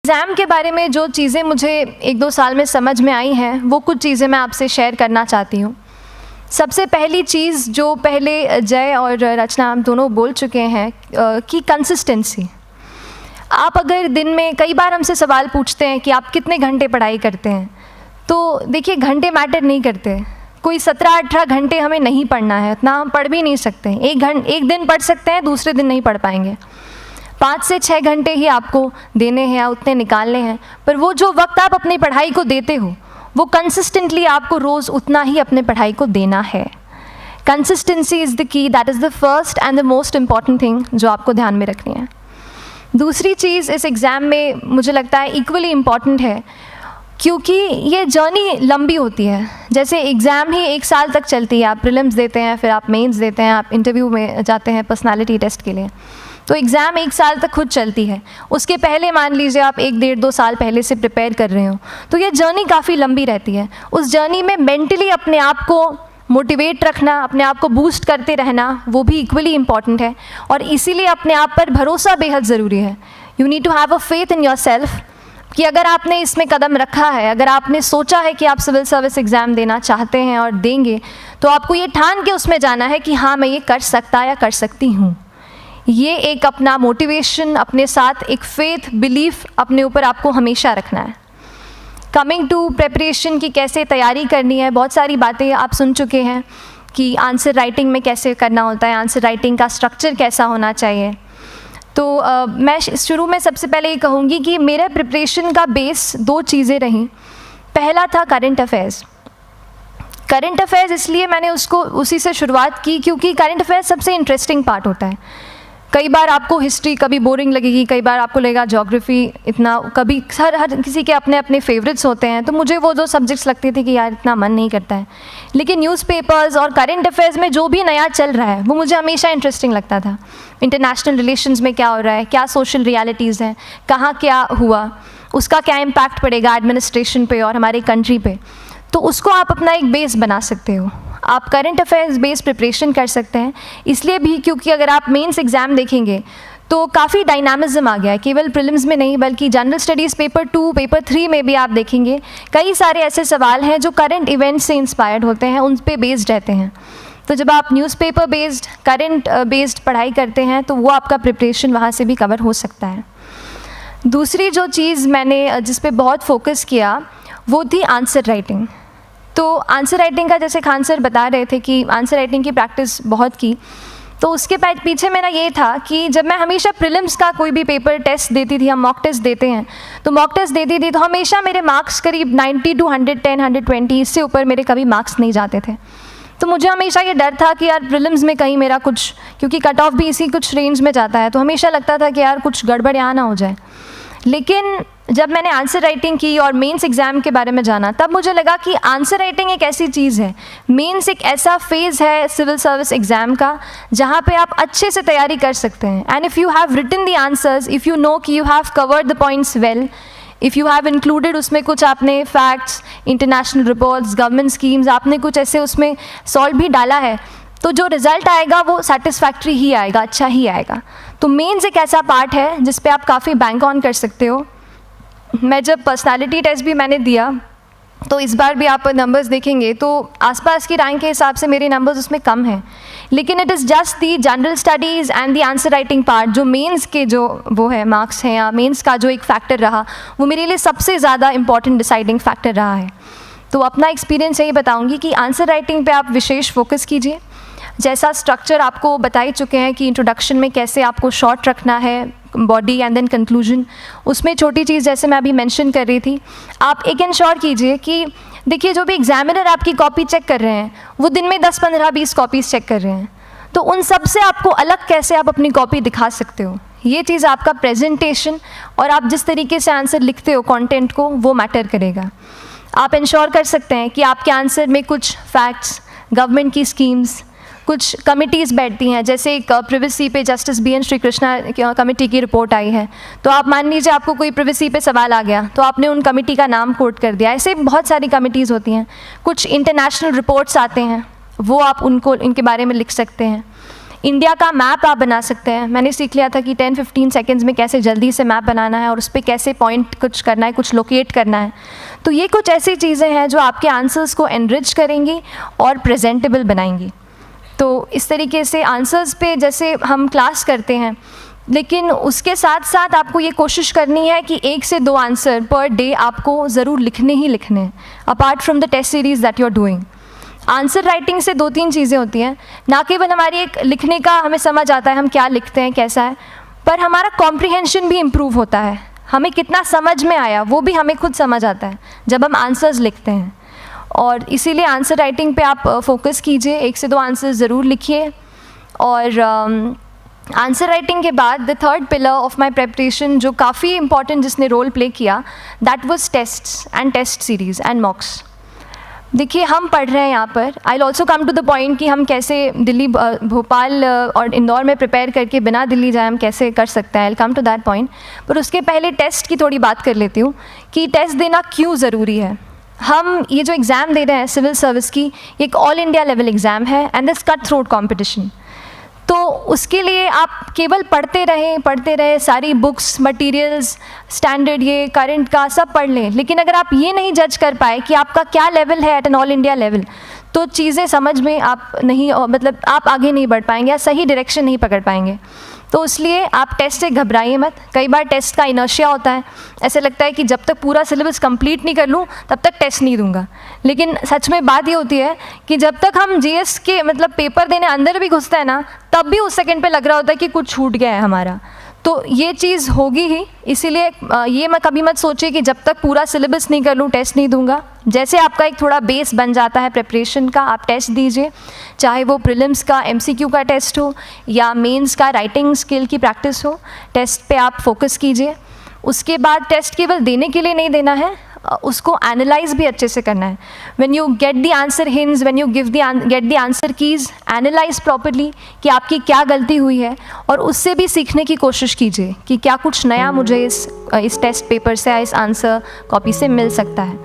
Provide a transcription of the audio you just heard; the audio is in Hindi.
एग्ज़ाम के बारे में जो चीज़ें मुझे 1-2 साल में समझ में आई हैं, वो कुछ चीज़ें मैं आपसे शेयर करना चाहती हूँ। सबसे पहली चीज़ जो पहले जय और रचना हम दोनों बोल चुके हैं कि कंसिस्टेंसी। आप अगर दिन में कई बार हमसे सवाल पूछते हैं कि आप कितने घंटे पढ़ाई करते हैं, तो देखिए घंटे मैटर नहीं करते। कोई 17-18 घंटे हमें नहीं पढ़ना है, उतना हम पढ़ भी नहीं सकते। एक दिन पढ़ सकते हैं, दूसरे दिन नहीं पढ़ पाएंगे। 5 से 6 घंटे ही आपको देने हैं या उतने निकालने हैं, पर वो जो वक्त आप अपनी पढ़ाई को देते हो वो कंसिस्टेंटली आपको रोज़ उतना ही अपने पढ़ाई को देना है। Consistency is the key, that is the first and the most important thing जो आपको ध्यान में रखनी है। दूसरी चीज़ इस एग्ज़ाम में मुझे लगता है इक्वली इम्पॉर्टेंट है, क्योंकि ये जर्नी लंबी होती है। जैसे एग्ज़ाम ही 1 साल तक चलती है, आप प्रीलिम्स देते हैं, फिर आप मेंस देते हैं, आप इंटरव्यू में जाते हैं पर्सनालिटी टेस्ट के लिए, तो एग्ज़ाम 1 साल तक खुद चलती है। उसके पहले मान लीजिए आप 1-1.5-2 साल पहले से प्रिपेयर कर रहे हो, तो ये जर्नी काफ़ी लंबी रहती है। उस जर्नी में मेंटली अपने आप को मोटिवेट रखना, अपने आप को बूस्ट करते रहना, वो भी इक्वली इम्पॉर्टेंट है। और इसीलिए अपने आप पर भरोसा बेहद ज़रूरी है। You need to have a faith in yourself कि अगर आपने इसमें कदम रखा है, अगर आपने सोचा है कि आप सिविल सर्विस एग्ज़ाम देना चाहते हैं और देंगे, तो आपको ये ठान के उसमें जाना है कि हाँ मैं ये कर सकता या कर सकती हूँ। ये एक अपना मोटिवेशन, अपने साथ एक फेथ, बिलीफ अपने ऊपर आपको हमेशा रखना है। कमिंग टू प्रेपरेशन की कैसे तैयारी करनी है, बहुत सारी बातें आप सुन चुके हैं कि आंसर राइटिंग में कैसे करना होता है, आंसर राइटिंग का स्ट्रक्चर कैसा होना चाहिए। तो मैं शुरू में सबसे पहले ये कहूँगी कि मेरे प्रिपरेशन का बेस 2 चीज़ें रहीं। पहला था करंट अफेयर्स। करंट अफेयर्स इसलिए मैंने उसको उसी से शुरुआत की क्योंकि करंट अफेयर्स सबसे इंटरेस्टिंग पार्ट होता है। कई बार आपको हिस्ट्री कभी बोरिंग लगेगी, कई बार आपको लगेगा ज्योग्राफी इतना, कभी हर किसी के अपने अपने फेवरेट्स होते हैं। तो मुझे वो 2 सब्जेक्ट्स लगते थे कि यार इतना मन नहीं करता है, लेकिन न्यूज़पेपर्स और करंट अफेयर्स में जो भी नया चल रहा है वो मुझे हमेशा इंटरेस्टिंग लगता था। इंटरनेशनल रिलेशंस में क्या हो रहा है, क्या सोशल रियलिटीज़ हैं, कहाँ क्या हुआ, उसका क्या इम्पैक्ट पड़ेगा एडमिनिस्ट्रेशन पे और हमारे कंट्री पे, तो उसको आप अपना एक बेस बना सकते हो। आप करंट अफेयर्स बेस्ड प्रिपरेशन कर सकते हैं, इसलिए भी क्योंकि अगर आप मेंस एग्ज़ाम देखेंगे तो काफ़ी डायनामिज्म आ गया है, केवल प्रीलिम्स में नहीं बल्कि जनरल स्टडीज़ पेपर 2, पेपर 3 में भी आप देखेंगे कई सारे ऐसे सवाल हैं जो करंट इवेंट्स से इंस्पायर्ड होते हैं, उन पे बेस्ड रहते हैं। तो जब आप न्यूज़पेपर बेस्ड, करंट बेस्ड पढ़ाई करते हैं तो वो आपका प्रिपरेशन वहाँ से भी कवर हो सकता है। दूसरी जो चीज़ मैंने जिस पे बहुत फोकस किया वो थी आंसर राइटिंग। तो आंसर राइटिंग का जैसे खान सर बता रहे थे कि आंसर राइटिंग की प्रैक्टिस बहुत की, तो उसके पीछे मेरा ये था कि जब मैं हमेशा प्रीलिम्स का कोई भी पेपर टेस्ट देती थी, हम मॉक टेस्ट देते हैं, तो मॉक टेस्ट देती थी तो हमेशा मेरे मार्क्स करीब 90 to 110, 120, इससे ऊपर मेरे कभी मार्क्स नहीं जाते थे। तो मुझे हमेशा ये डर था कि यार प्रीलिम्स में कहीं मेरा कुछ, क्योंकि कट ऑफ भी इसी कुछ रेंज में जाता है, तो हमेशा लगता था कि यार कुछ गड़बड़ यहाँ ना हो जाए। लेकिन जब मैंने आंसर राइटिंग की और मेंस एग्ज़ाम के बारे में जाना, तब मुझे लगा कि आंसर राइटिंग एक ऐसी चीज़ है, मेंस एक ऐसा फेज़ है सिविल सर्विस एग्ज़ाम का जहाँ पे आप अच्छे से तैयारी कर सकते हैं। And if you have written the answers, if you know कि you have covered the points well, if you have included उसमें कुछ आपने facts, international reports, government schemes, आपने कुछ ऐसे उसमें सॉल्व भी डाला है, तो जो रिज़ल्ट आएगा वो सेटिस्फैक्ट्री ही आएगा, अच्छा ही आएगा। तो मेंस एक ऐसा पार्ट है जिस पे आप काफ़ी बैंक ऑन कर सकते हो। मैं जब पर्सनालिटी टेस्ट भी मैंने दिया, तो इस बार भी आप नंबर्स देखेंगे तो आसपास की रैंक के हिसाब से मेरे नंबर्स उसमें कम हैं, लेकिन it is just the general studies and the answer writing part, जो मेंस के जो वो है मार्क्स हैं या मेंस का जो एक फैक्टर रहा, वो मेरे लिए सबसे ज़्यादा इंपॉर्टेंट डिसाइडिंग फैक्टर रहा है। तो अपना एक्सपीरियंस यही बताऊँगी कि आंसर राइटिंग पर आप विशेष फोकस कीजिए। जैसा स्ट्रक्चर आपको बता ही चुके हैं कि इंट्रोडक्शन में कैसे आपको शॉर्ट रखना है, बॉडी एंड देन कंक्लूजन, उसमें छोटी चीज़ जैसे मैं अभी मेंशन कर रही थी, आप एक इंश्योर कीजिए कि देखिए जो भी एग्जामिनर आपकी कॉपी चेक कर रहे हैं वो दिन में 10, 15, 20 कॉपीज़ चेक कर रहे हैं, तो उन सब से आपको अलग कैसे आप अपनी कॉपी दिखा सकते हो, ये चीज़ आपका प्रेजेंटेशन और आप जिस तरीके से आंसर लिखते हो कंटेंट को, वो मैटर करेगा। आप इंश्योर कर सकते हैं कि आपके आंसर में कुछ फैक्ट्स, गवर्नमेंट की स्कीम्स, कुछ कमिटीज़ बैठती हैं, जैसे एक प्रिवेसी पे justice BN Shri Krishna committee की रिपोर्ट आई है, तो आप मान लीजिए आपको कोई प्रिवेसी पे सवाल आ गया तो आपने उन कमेटी का नाम कोट कर दिया। ऐसे बहुत सारी कमिटीज़ होती हैं। कुछ इंटरनेशनल रिपोर्ट्स आते हैं, वो आप उनको इनके बारे में लिख सकते हैं। इंडिया का मैप आप बना सकते हैं। मैंने सीख लिया था कि 10-15 सेकेंड्स में कैसे जल्दी से मैप बनाना है और उस पर कैसे पॉइंट कुछ करना है, कुछ लोकेट करना है। तो ये कुछ ऐसी चीज़ें हैं जो आपके आंसर्स को एनरिच करेंगी और प्रेजेंटेबल बनाएंगी। तो इस तरीके से आंसर्स पे जैसे हम क्लास करते हैं, लेकिन उसके साथ साथ आपको ये कोशिश करनी है कि 1 से 2 आंसर पर डे आपको ज़रूर लिखने ही लिखने हैं, apart from the test series that you are doing. Answer writing से 2-3 चीज़ें होती हैं, ना केवल हमारी एक लिखने का हमें समझ आता है हम क्या लिखते हैं कैसा है, पर हमारा कॉम्प्रिहेंशन भी इम्प्रूव होता है। हमें कितना समझ में आया वो भी हमें खुद समझ आता है जब हम आंसर्स लिखते हैं। और इसीलिए आंसर राइटिंग पे आप फोकस कीजिए, 1 से 2 आंसर ज़रूर लिखिए। और आंसर राइटिंग के बाद the third pillar of my preparation जो काफ़ी इंपॉर्टेंट जिसने रोल प्ले किया, that was tests and test series and mocks. देखिए हम पढ़ रहे हैं यहाँ पर, I will also come to the point कि हम कैसे दिल्ली, भोपाल और इंदौर में प्रिपेयर करके बिना दिल्ली जाए हम कैसे कर सकते हैं, I will come to that point. पर उसके पहले टेस्ट की थोड़ी बात कर लेती हूँ कि टेस्ट देना क्यों ज़रूरी है। हम ये जो एग्ज़ाम दे रहे हैं सिविल सर्विस की, ये एक ऑल इंडिया लेवल एग्ज़ाम है and this cut throat competition. तो उसके लिए आप केवल पढ़ते रहें, सारी बुक्स, मटेरियल्स, स्टैंडर्ड ये करंट का सब पढ़ लें, लेकिन अगर आप ये नहीं जज कर पाए कि आपका क्या लेवल है at an all India level, तो चीज़ें समझ में आप नहीं, मतलब आप आगे नहीं बढ़ पाएंगे या सही डायरेक्शन नहीं पकड़ पाएंगे। तो इसलिए आप टेस्ट से घबराइए मत। कई बार टेस्ट का इनर्शिया होता है, ऐसे लगता है कि जब तक पूरा सिलेबस कंप्लीट नहीं कर लूँ तब तक टेस्ट नहीं दूंगा। लेकिन सच में बात ये होती है कि जब तक हम जीएस के मतलब पेपर देने अंदर भी घुसते हैं ना, तब भी उस सेकंड पे लग रहा होता है कि कुछ छूट गया है हमारा। तो ये चीज़ होगी ही, इसीलिए ये मैं कभी मत सोचिए कि जब तक पूरा सिलेबस नहीं कर लूँ टेस्ट नहीं दूंगा। जैसे आपका एक थोड़ा बेस बन जाता है प्रिपरेशन का, आप टेस्ट दीजिए, चाहे वो प्रीलिम्स का एमसीक्यू का टेस्ट हो या मेंस का राइटिंग स्किल की प्रैक्टिस हो, टेस्ट पे आप फोकस कीजिए। उसके बाद टेस्ट केवल देने के लिए नहीं देना है, उसको एनालाइज भी अच्छे से करना है। When you get the answer hints, when you get the answer keys, analyse properly कि आपकी क्या गलती हुई है और उससे भी सीखने की कोशिश कीजिए कि क्या कुछ नया मुझे इस टेस्ट पेपर से, इस आंसर कॉपी से मिल सकता है।